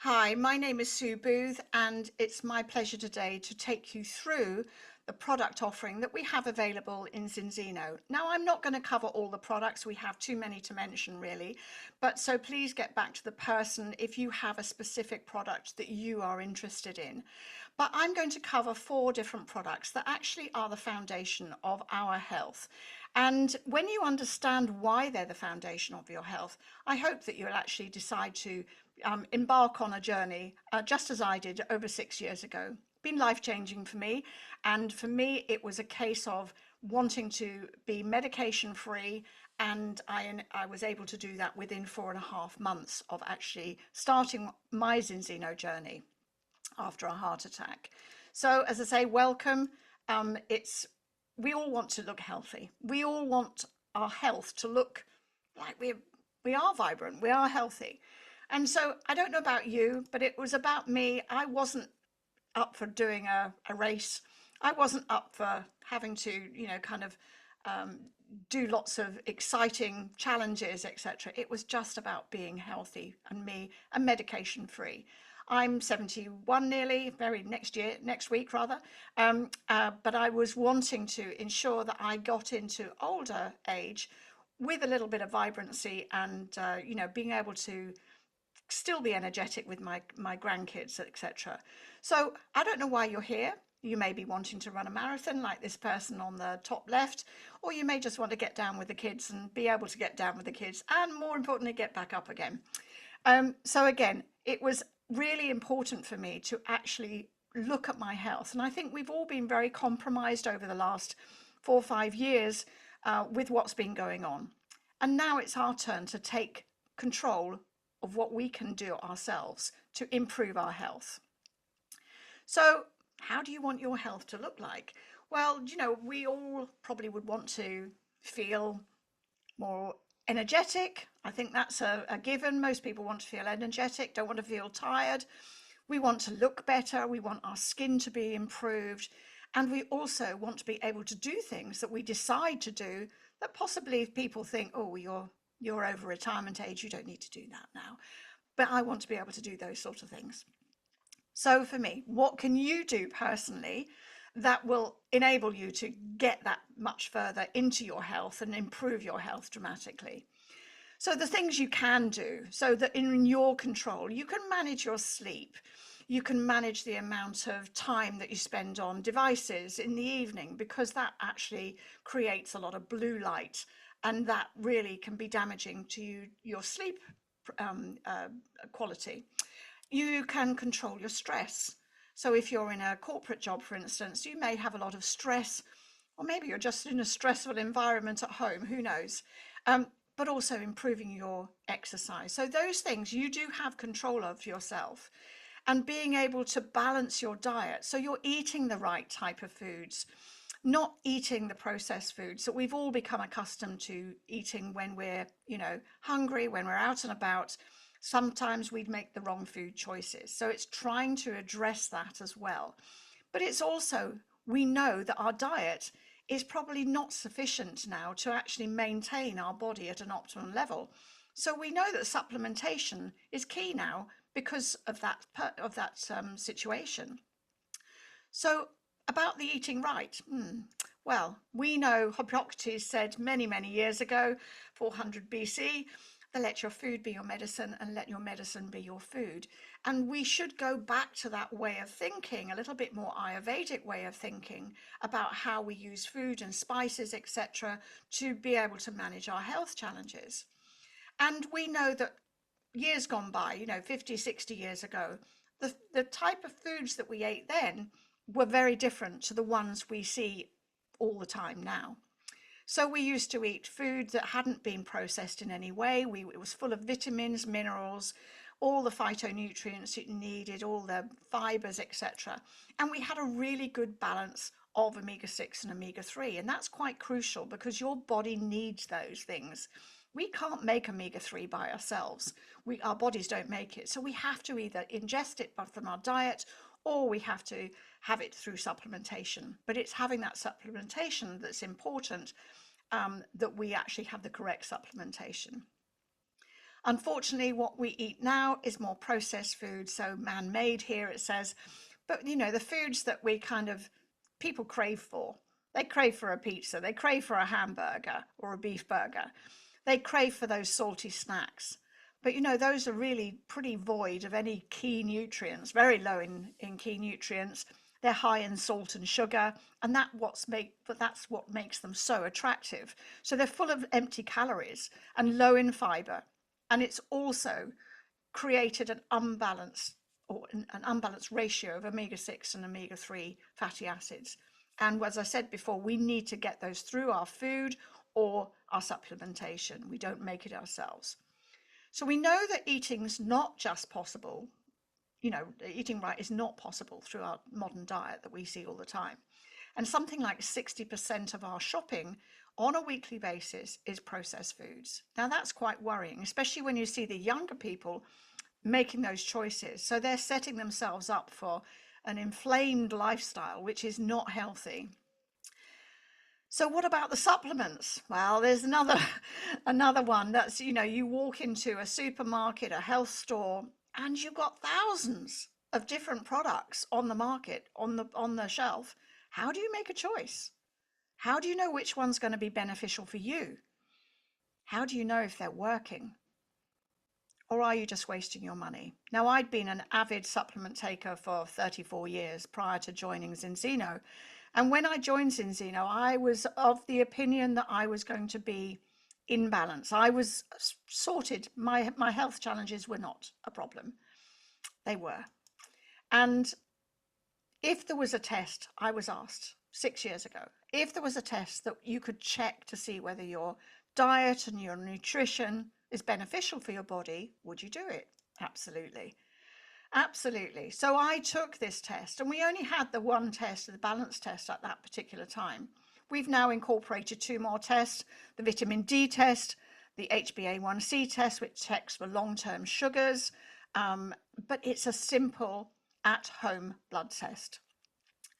Hi, my name is Sue Booth, and it's my pleasure today to take you through the product offering that we have available in Zinzino. Now, I'm not going to cover all the products, we have too many to mention really, but so please get back to the person if you have a specific product that you are interested in. But I'm going to cover four different products that actually are the foundation of our health. And when you understand why they're the foundation of your health, I hope that you'll actually decide to embark on a journey, just as I did over 6 years ago. Been life-changing for me, and for me it was a case of wanting to be medication free, and I was able to do that within 4.5 months of actually starting my Zinzino journey after a heart attack. So as I say, welcome. It's We all want to look healthy. We all want our health to look like we are vibrant, we are healthy. And so I don't know about you, but it was about me. I wasn't up for doing a race. I wasn't up for having to, kind of um, do lots of exciting challenges, etc. It was just about being healthy and me and medication free. I'm 71 nearly, very next week rather. But I was wanting to ensure that I got into older age with a little bit of vibrancy and, being able to still be energetic with my grandkids, etc. So I don't know why you're here. You may be wanting to run a marathon like this person on the top left, or you may just want to get down with the kids and be able to get down with the kids and more importantly, get back up again. So again, it was really important for me to actually look at my health. And I think we've all been very compromised over the last 4 or 5 years with what's been going on. And now it's our turn to take control of what we can do ourselves to improve our health. So, how do you want your health to look like? Well, we all probably would want to feel more energetic. I think that's a given. Most people want to feel energetic, don't want to feel tired. We want to look better. We want our skin to be improved. And we also want to be able to do things that we decide to do that possibly people think, oh, you're over retirement age, you don't need to do that now. But I want to be able to do those sort of things. So for me, what can you do personally that will enable you to get that much further into your health and improve your health dramatically? So the things you can do so that in your control, you can manage your sleep. You can manage the amount of time that you spend on devices in the evening because that actually creates a lot of blue light and that really can be damaging to your sleep um, uh, quality. You can control your stress. So if you're in a corporate job, for instance, you may have a lot of stress, or maybe you're just in a stressful environment at home, who knows? Um, but also improving your exercise. So those things you do have control of yourself and being able to balance your diet. So you're eating the right type of foods, not eating the processed foods that we've all become accustomed to eating when we're, hungry, when we're out and about. Sometimes we'd make the wrong food choices. So it's trying to address that as well. But it's also, we know that our diet is probably not sufficient now to actually maintain our body at an optimum level. So we know that supplementation is key now because of that situation. So about the eating right, well, we know Hippocrates said many, many years ago, 400 BC, that let your food be your medicine and let your medicine be your food. And we should go back to that way of thinking, a little bit more Ayurvedic way of thinking about how we use food and spices, etc., to be able to manage our health challenges. And we know that years gone by, 50, 60 years ago, the type of foods that we ate then were very different to the ones we see all the time now. So we used to eat food that hadn't been processed in any way. It was full of vitamins, minerals, all the phytonutrients it needed, all the fibers, etc. And we had a really good balance of omega-6 and omega-3. And that's quite crucial because your body needs those things. We can't make omega-3 by ourselves. Our bodies don't make it. So we have to either ingest it from our diet or we have to have it through supplementation. But it's having that supplementation that's important, that we actually have the correct supplementation. Unfortunately, what we eat now is more processed food, so man-made here it says. But the foods that we kind of people crave for. They crave for a pizza, they crave for a hamburger or a beef burger. They crave for those salty snacks. But those are really pretty void of any key nutrients, very low in key nutrients. They're high in salt and sugar, and that's what makes them so attractive. So they're full of empty calories and low in fiber. And it's also created an unbalanced ratio of omega-6 and omega-3 fatty acids. And as I said before, we need to get those through our food or our supplementation. We don't make it ourselves. So we know that eating's not just possible, eating right is not possible through our modern diet that we see all the time. And something like 60% of our shopping on a weekly basis is processed foods. Now that's quite worrying, especially when you see the younger people making those choices. So they're setting themselves up for an inflamed lifestyle, which is not healthy. So what about the supplements? Well, there's another one that's, you walk into a supermarket, a health store, and you've got thousands of different products on the market, on the shelf. How do you make a choice? How do you know which one's going to be beneficial for you? How do you know if they're working? Or are you just wasting your money? Now, I'd been an avid supplement taker for 34 years prior to joining Zinzino. And when I joined Zinzino, I was of the opinion that I was going to be in balance. I was sorted. My health challenges were not a problem. They were. And if there was a test, I was asked 6 years ago, if there was a test that you could check to see whether your diet and your nutrition is beneficial for your body, would you do it? Absolutely. Absolutely. So I took this test, and we only had the one test, the balance test, at that particular time. We've now incorporated 2 more tests, the vitamin D test, the HbA1c test, which checks for long-term sugars, but it's a simple at-home blood test.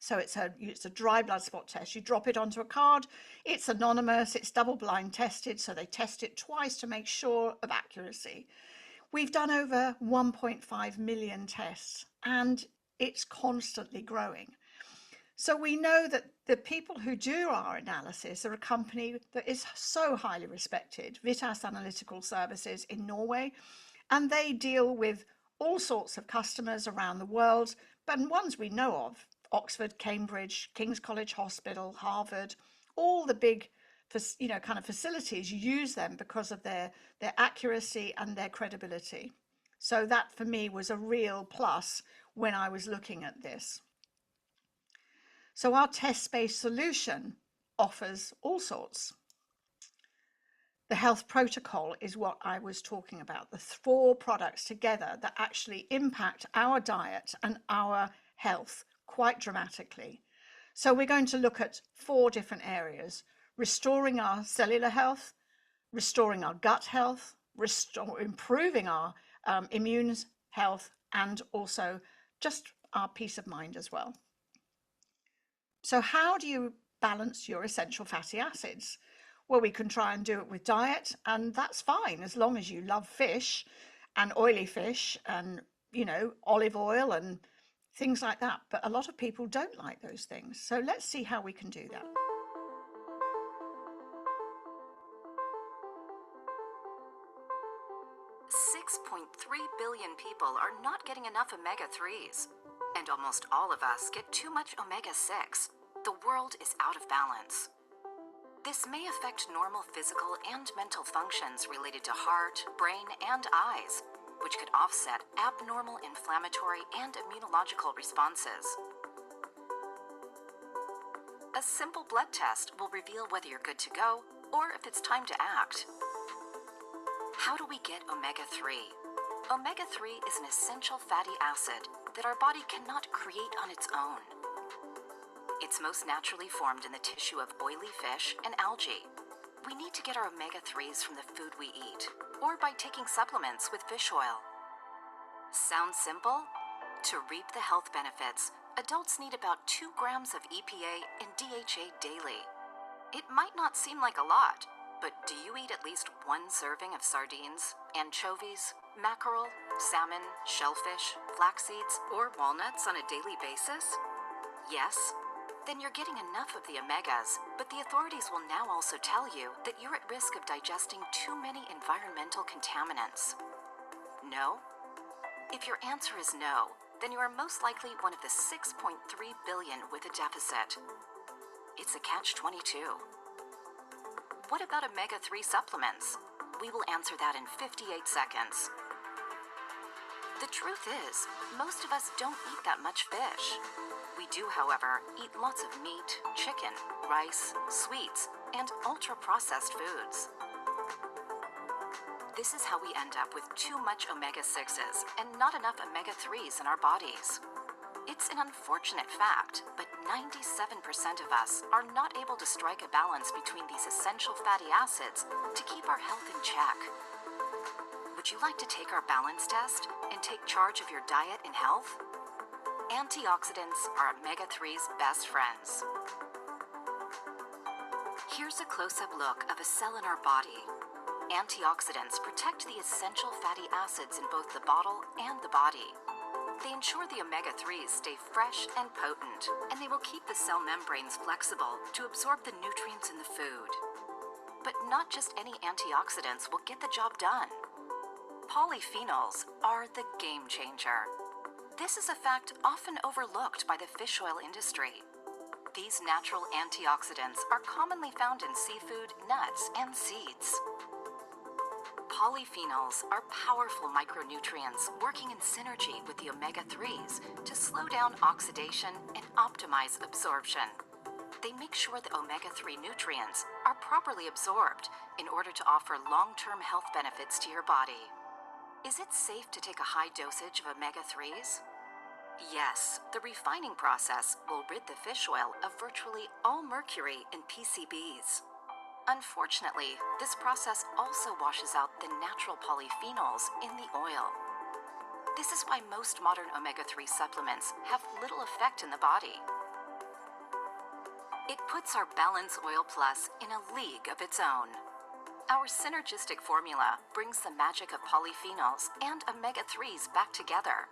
So it's a dry blood spot test. You drop it onto a card. It's anonymous. It's double-blind tested, so they test it twice to make sure of accuracy. We've done over 1.5 million tests, and it's constantly growing. So we know that the people who do our analysis are a company that is so highly respected, Vitas Analytical Services in Norway, and they deal with all sorts of customers around the world, but ones we know of: Oxford, Cambridge, King's College Hospital, Harvard, all the big kind of facilities use them because of their accuracy and their credibility. So that for me was a real plus when I was looking at this. So our test-based solution offers all sorts. The health protocol is what I was talking about, the 4 products together that actually impact our diet and our health quite dramatically. So we're going to look at 4 different areas: restoring our cellular health, restoring our gut health, improving our immune health, and also just our peace of mind as well. So how do you balance your essential fatty acids? Well, we can try and do it with diet, and that's fine as long as you love fish and oily fish and, olive oil and things like that. But a lot of people don't like those things. So let's see how we can do that. $6.3 billion people are not getting enough omega-3s. And almost all of us get too much omega-6. The world is out of balance. This may affect normal physical and mental functions related to heart, brain, and eyes, which could offset abnormal inflammatory and immunological responses. A simple blood test will reveal whether you're good to go or if it's time to act. How do we get omega-3? Omega-3 is an essential fatty acid that our body cannot create on its own. It's most naturally formed in the tissue of oily fish and algae. We need to get our omega-3s from the food we eat, or by taking supplements with fish oil. Sounds simple? To reap the health benefits, adults need about 2 grams of EPA and DHA daily. It might not seem like a lot, But do you eat at least one serving of sardines, anchovies, mackerel, salmon, shellfish, flax seeds, or walnuts on a daily basis? Yes? Then you're getting enough of the omegas, but the authorities will now also tell you that you're at risk of digesting too many environmental contaminants. No? If your answer is no, then you are most likely one of the 6.3 billion with a deficit. It's a catch-22. What about omega-3 supplements? We will answer that in 58 seconds. The truth is, most of us don't eat that much fish. We do, however, eat lots of meat, chicken, rice, sweets, and ultra-processed foods. This is how we end up with too much omega-6s and not enough omega-3s in our bodies. It's an unfortunate fact, but 97% of us are not able to strike a balance between these essential fatty acids to keep our health in check. Would you like to take our balance test and take charge of your diet and health? Antioxidants are omega-3's best friends. Here's a close-up look of a cell in our body. Antioxidants protect the essential fatty acids in both the bottle and the body. They ensure the omega-3s stay fresh and potent, and they will keep the cell membranes flexible to absorb the nutrients in the food. But not just any antioxidants will get the job done. Polyphenols are the game changer. This is a fact often overlooked by the fish oil industry. These natural antioxidants are commonly found in seafood, nuts, and seeds. Polyphenols are powerful micronutrients working in synergy with the omega-3s to slow down oxidation and optimize absorption. They make sure the omega-3 nutrients are properly absorbed in order to offer long-term health benefits to your body. Is it safe to take a high dosage of omega-3s? Yes, the refining process will rid the fish oil of virtually all mercury and PCBs. Unfortunately, this process also washes out the natural polyphenols in the oil. This is why most modern omega-3 supplements have little effect in the body. It puts our Balance Oil Plus in a league of its own. Our synergistic formula brings the magic of polyphenols and omega-3s back together.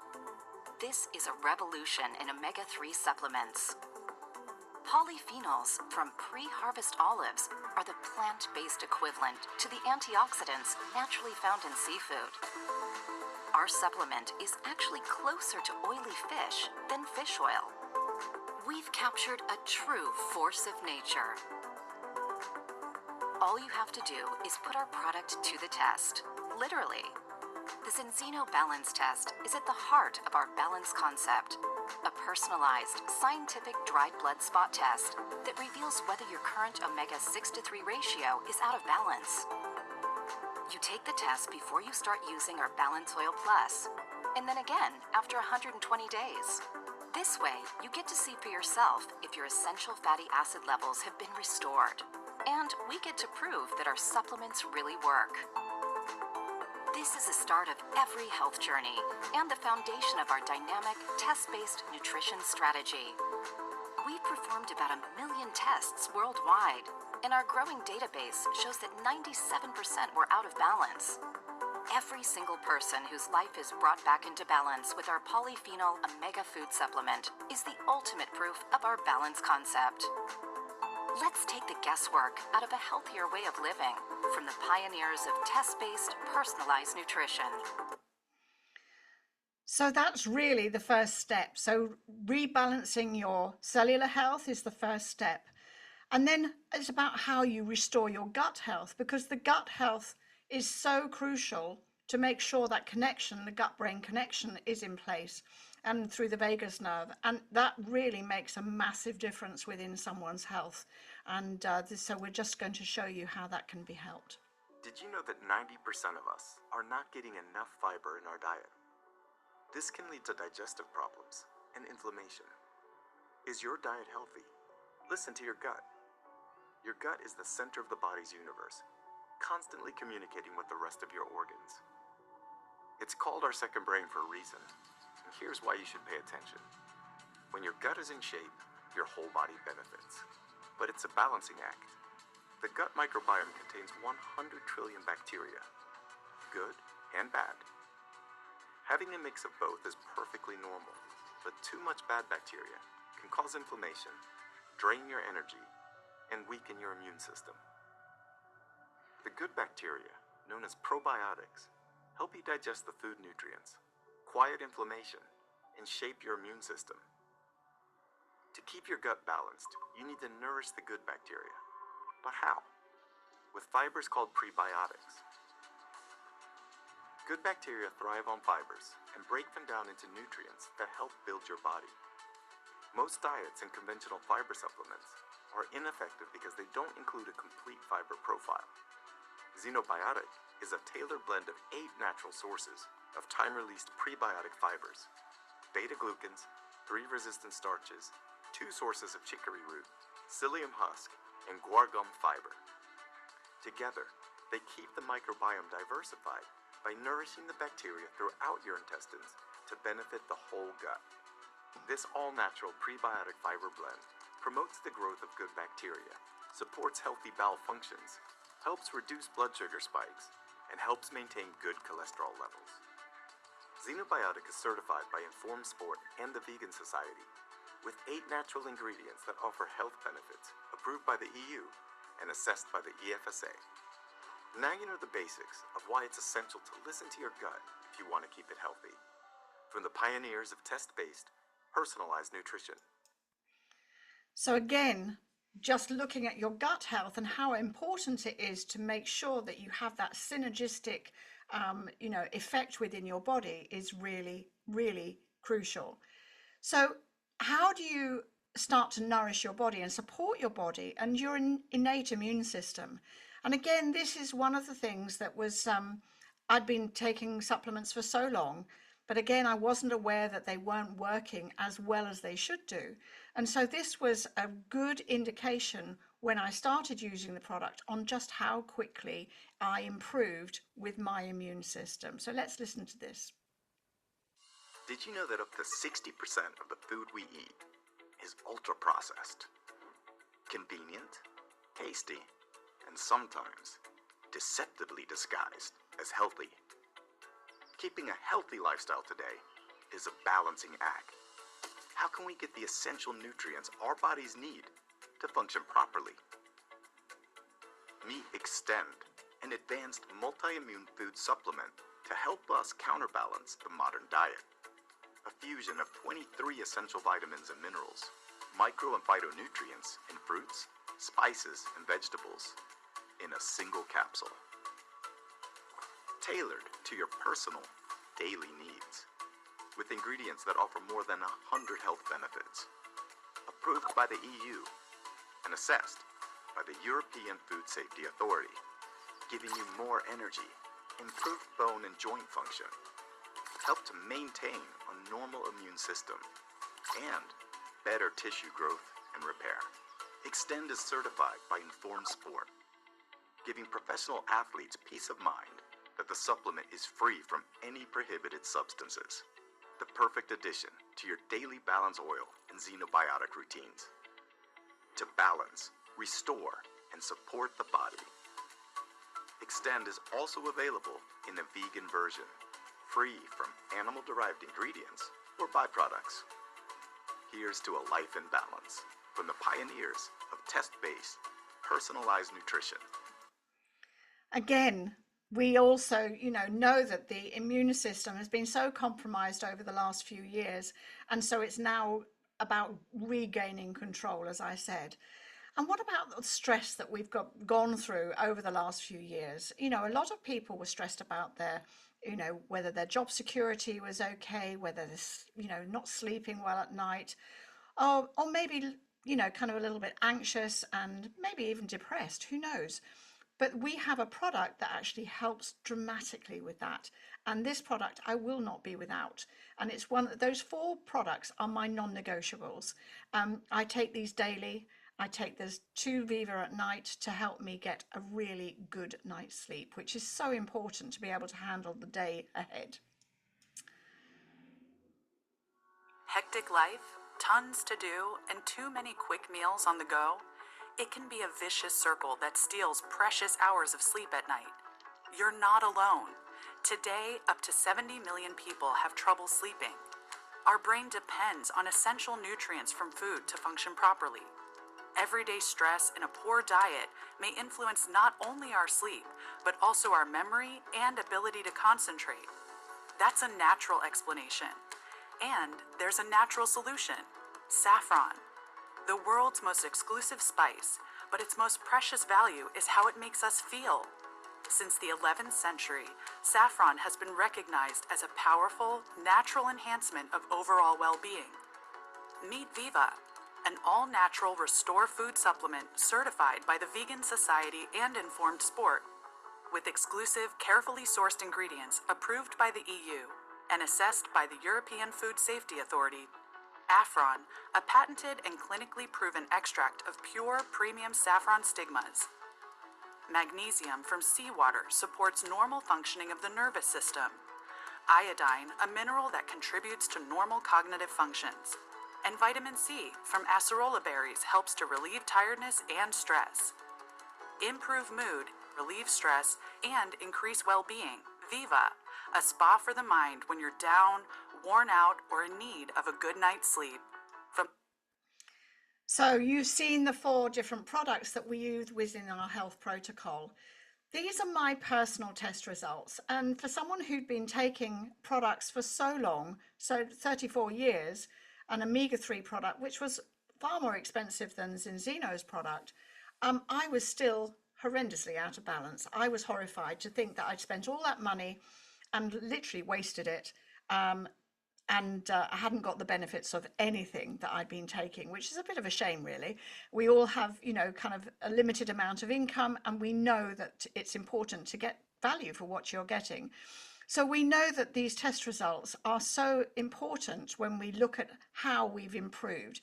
This is a revolution in omega-3 supplements. Polyphenols from pre-harvest olives are the plant-based equivalent to the antioxidants naturally found in seafood. Our supplement is actually closer to oily fish than fish oil. We've captured a true force of nature. All you have to do is put our product to the test, literally. The Zinzino Balance Test is at the heart of our balance concept, a personalized, scientific dried blood spot test that reveals whether your current omega-6-3 ratio is out of balance. You take the test before you start using our Balance Oil Plus, and then again after 120 days. This way, you get to see for yourself if your essential fatty acid levels have been restored. And we get to prove that our supplements really work. This is the start of every health journey and the foundation of our dynamic, test-based nutrition strategy. We've performed about 1 million tests worldwide, and our growing database shows that 97% were out of balance. Every single person whose life is brought back into balance with our polyphenol omega food supplement is the ultimate proof of our balance concept. Let's take the guesswork out of a healthier way of living from the pioneers of test-based, personalized nutrition. So that's really the first step. So rebalancing your cellular health is the first step. And then it's about how you restore your gut health, because the gut health is so crucial to make sure that connection, the gut-brain connection, is in place and through the vagus nerve. And that really makes a massive difference within someone's health. And so we're just going to show you how that can be helped. Did you know that 90% of us are not getting enough fiber in our diet? This can lead to digestive problems and inflammation. Is your diet healthy? Listen to your gut. Your gut is the center of the body's universe, constantly communicating with the rest of your organs. It's called our second brain for a reason, and here's why you should pay attention. When your gut is in shape, your whole body benefits. But it's a balancing act. The gut microbiome contains 100 trillion bacteria, good and bad. Having a mix of both is perfectly normal, but too much bad bacteria can cause inflammation, drain your energy, and weaken your immune system. The good bacteria, known as probiotics, help you digest the food nutrients, quiet inflammation, and shape your immune system. To keep your gut balanced, you need to nourish the good bacteria. But how? With fibers called prebiotics. Good bacteria thrive on fibers and break them down into nutrients that help build your body. Most diets and conventional fiber supplements are ineffective because they don't include a complete fiber profile. Xenobiotic is a tailored blend of 8 natural sources of time-released prebiotic fibers, beta-glucans, 3 resistant starches, 2 sources of chicory root, psyllium husk, and guar gum fiber. Together, they keep the microbiome diversified by nourishing the bacteria throughout your intestines to benefit the whole gut. This all-natural prebiotic fiber blend promotes the growth of good bacteria, supports healthy bowel functions, helps reduce blood sugar spikes, and helps maintain good cholesterol levels. Xenobiotic is certified by Informed Sport and the Vegan Society, with 8 natural ingredients that offer health benefits approved by the EU and assessed by the EFSA. Now you know the basics of why it's essential to listen to your gut if you want to keep it healthy. From the pioneers of test-based, personalized nutrition. So again, just looking at your gut health and how important it is to make sure that you have that synergistic, effect within your body is really, really crucial. So how do you start to nourish your body and support your body and your innate immune system? And again, this is one of the things that was, I'd been taking supplements for so long, but again, I wasn't aware that they weren't working as well as they should do. And so this was a good indication when I started using the product on just how quickly I improved with my immune system. So let's listen to this. Did you know that up to 60% of the food we eat is ultra-processed, convenient, tasty, and sometimes deceptively disguised as healthy? Keeping a healthy lifestyle today is a balancing act. How can we get the essential nutrients our bodies need to function properly? Meet Extend, an advanced multi-immune food supplement to help us counterbalance the modern diet. A fusion of 23 essential vitamins and minerals, micro and phytonutrients in fruits, spices, and vegetables in a single capsule. Tailored to your personal, daily needs, with ingredients that offer more than 100 health benefits. Approved by the EU and assessed by the European Food Safety Authority, giving you more energy, improved bone and joint function, help to maintain a normal immune system, and better tissue growth and repair. Extend is certified by Informed Sport, giving professional athletes peace of mind that the supplement is free from any prohibited substances. The perfect addition to your daily balance oil and xenobiotic routines. To balance, restore, and support the body. Extend is also available in a vegan version, free from animal-derived ingredients or byproducts. Here's to a life in balance from the pioneers of test-based, personalized nutrition. Again, we also, know that the immune system has been so compromised over the last few years, and so it's now about regaining control, as I said. And what about the stress that we've gone through over the last few years? A lot of people were stressed about their, whether their job security was okay, whether they're, not sleeping well at night, or maybe, kind of a little bit anxious and maybe even depressed, who knows? But we have a product that actually helps dramatically with that. And this product I will not be without. And it's those 4 products are my non-negotiables. I take these daily. I take this 2 Viva at night to help me get a really good night's sleep, which is so important to be able to handle the day ahead. Hectic life, tons to do, and too many quick meals on the go? It can be a vicious circle that steals precious hours of sleep at night. You're not alone. Today, up to 70 million people have trouble sleeping. Our brain depends on essential nutrients from food to function properly. Everyday stress and a poor diet may influence not only our sleep, but also our memory and ability to concentrate. That's a natural explanation. And there's a natural solution: saffron. The world's most exclusive spice, but its most precious value is how it makes us feel. Since the 11th century, saffron has been recognized as a powerful, natural enhancement of overall well-being. Meet Viva, an all-natural restore food supplement certified by the Vegan Society and Informed Sport, with exclusive, carefully sourced ingredients approved by the EU and assessed by the European Food Safety Authority. Affron, a patented and clinically proven extract of pure premium saffron stigmas. Magnesium from seawater supports normal functioning of the nervous system. Iodine, a mineral that contributes to normal cognitive functions. And vitamin C from acerola berries helps to relieve tiredness and stress. Improve mood, relieve stress, and increase well-being. Viva, a spa for the mind when you're down, worn out, or in need of a good night's sleep. So you've seen the 4 different products that we use within our health protocol. These are my personal test results. And for someone who'd been taking products for so long, so 34 years, an omega-3 product, which was far more expensive than Zinzino's product, I was still horrendously out of balance. I was horrified to think that I'd spent all that money and literally wasted it. I hadn't got the benefits of anything that I'd been taking, which is a bit of a shame, really. We all have, kind of a limited amount of income, and we know that it's important to get value for what you're getting. So we know that these test results are so important when we look at how we've improved.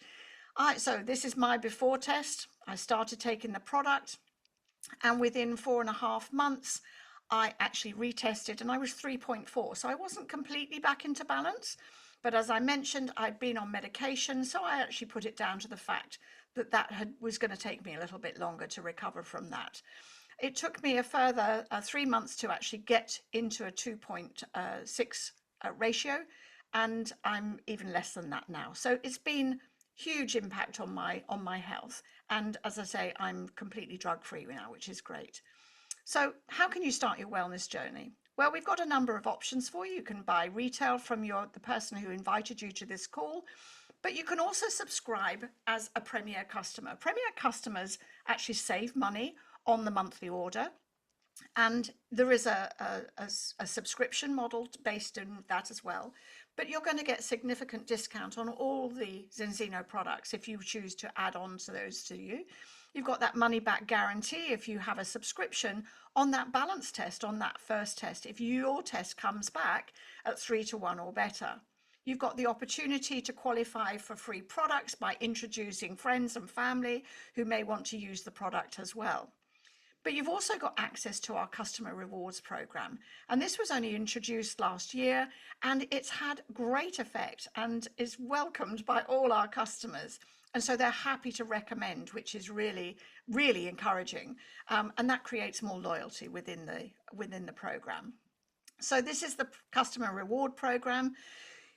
So this is my before test. I started taking the product, and within 4.5 months, I actually retested and I was 3.4. So I wasn't completely back into balance. But as I mentioned, I'd been on medication. So I actually put it down to the fact that was going to take me a little bit longer to recover from that. It took me a further 3 months to actually get into a 2.6 ratio. And I'm even less than that now. So it's been huge impact on my health. And as I say, I'm completely drug-free now, which is great. So how can you start your wellness journey? Well, we've got a number of options for you. You can buy retail from the person who invited you to this call, but you can also subscribe as a Premier customer. Premier customers actually save money on the monthly order. And there is a subscription model based in that as well. But you're going to get significant discount on all the Zinzino products if you choose to add on to those to you. You've got that money back guarantee if you have a subscription on that balance test, on that first test, if your test comes back at 3-to-1 or better. You've got the opportunity to qualify for free products by introducing friends and family who may want to use the product as well. But you've also got access to our customer rewards program. And this was only introduced last year, and it's had great effect and is welcomed by all our customers. And so they're happy to recommend, which is really, really encouraging. And that creates more loyalty within the program. So this is the customer reward program.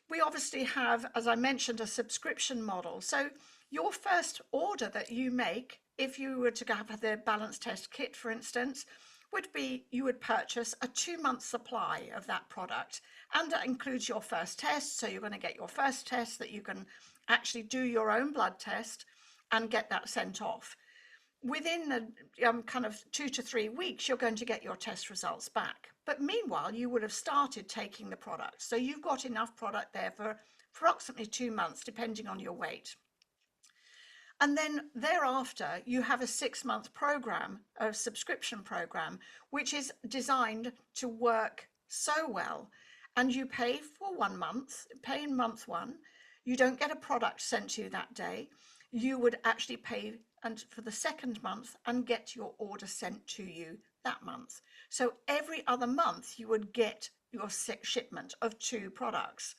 We obviously have, as I mentioned, a subscription model. So your first order that you make, if you were to have the balance test kit, for instance, would be you would purchase a 2-month supply of that product. And that includes your first test. So you're going to get your first test that you can actually do your own blood test and get that sent off. Within the kind of 2 to 3 weeks, you're going to get your test results back. But meanwhile, you would have started taking the product. So you've got enough product there for approximately 2 months, depending on your weight. And then thereafter, you have a 6-month program, a subscription program, which is designed to work so well. And you pay for 1 month, pay in month 1. You don't get a product sent to you that day. You would actually pay for the 2nd month and get your order sent to you that month. So every other month you would get your shipment of 2 products.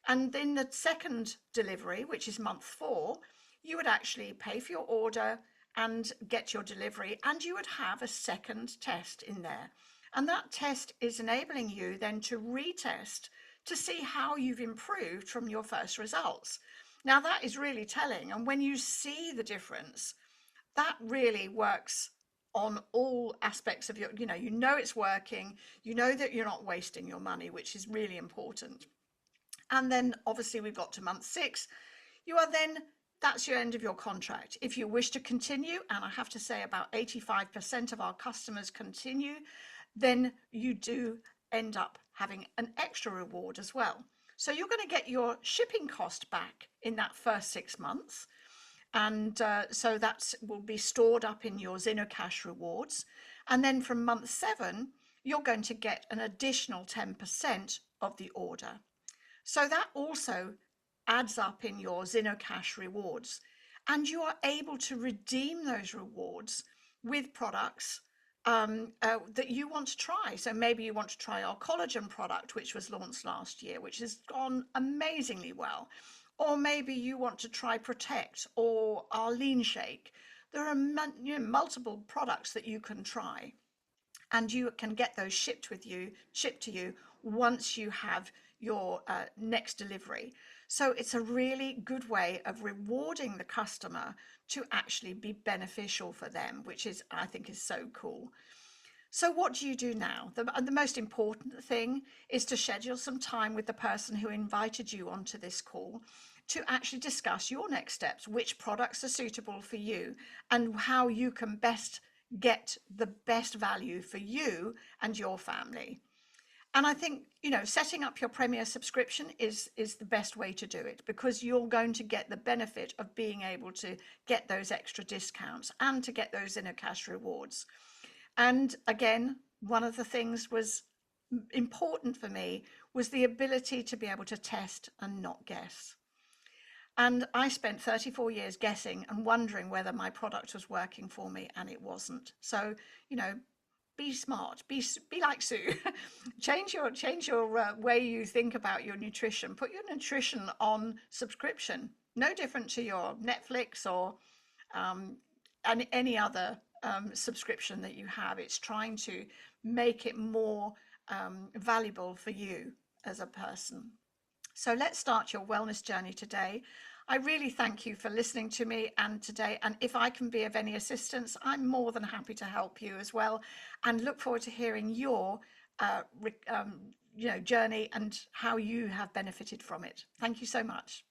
And then the second delivery, which is month 4, you would actually pay for your order and get your delivery, and you would have a second test in there. And that test is enabling you then to retest to see how you've improved from your first results. Now that is really telling. And when you see the difference, that really works on all aspects of your, you know it's working, you know that you're not wasting your money, which is really important. And then obviously we've got to month 6. You are then, that's your end of your contract. If you wish to continue, and I have to say about 85% of our customers continue, then you do end up having an extra reward as well. So you're going to get your shipping cost back in that first 6 months. And so that will be stored up in your Zenocash rewards. And then from month 7, you're going to get an additional 10% of the order. So that also adds up in your Zenocash rewards. And you are able to redeem those rewards with products that you want to try. So maybe you want to try our collagen product, which was launched last year, which has gone amazingly well. Or maybe you want to try Protect or our Lean Shake. There are multiple products that you can try, and you can get those shipped to you once you have your next delivery. So it's a really good way of rewarding the customer to actually be beneficial for them, which is, I think, is so cool. So what do you do now? The most important thing is to schedule some time with the person who invited you onto this call to actually discuss your next steps, which products are suitable for you, and how you can best get the best value for you and your family. And I think, setting up your Premier subscription is the best way to do it, because you're going to get the benefit of being able to get those extra discounts and to get those Zenocash rewards. And again, one of the things was important for me was the ability to be able to test and not guess. And I spent 34 years guessing and wondering whether my product was working for me, and it wasn't. So, be smart, be like Sue. change your way you think about your nutrition. Put your nutrition on subscription, no different to your Netflix or any other subscription that you have. It's trying to make it more valuable for you as a person. So let's start your wellness journey today. I really thank you for listening to me today. And if I can be of any assistance, I'm more than happy to help you as well. And look forward to hearing your journey and how you have benefited from it. Thank you so much.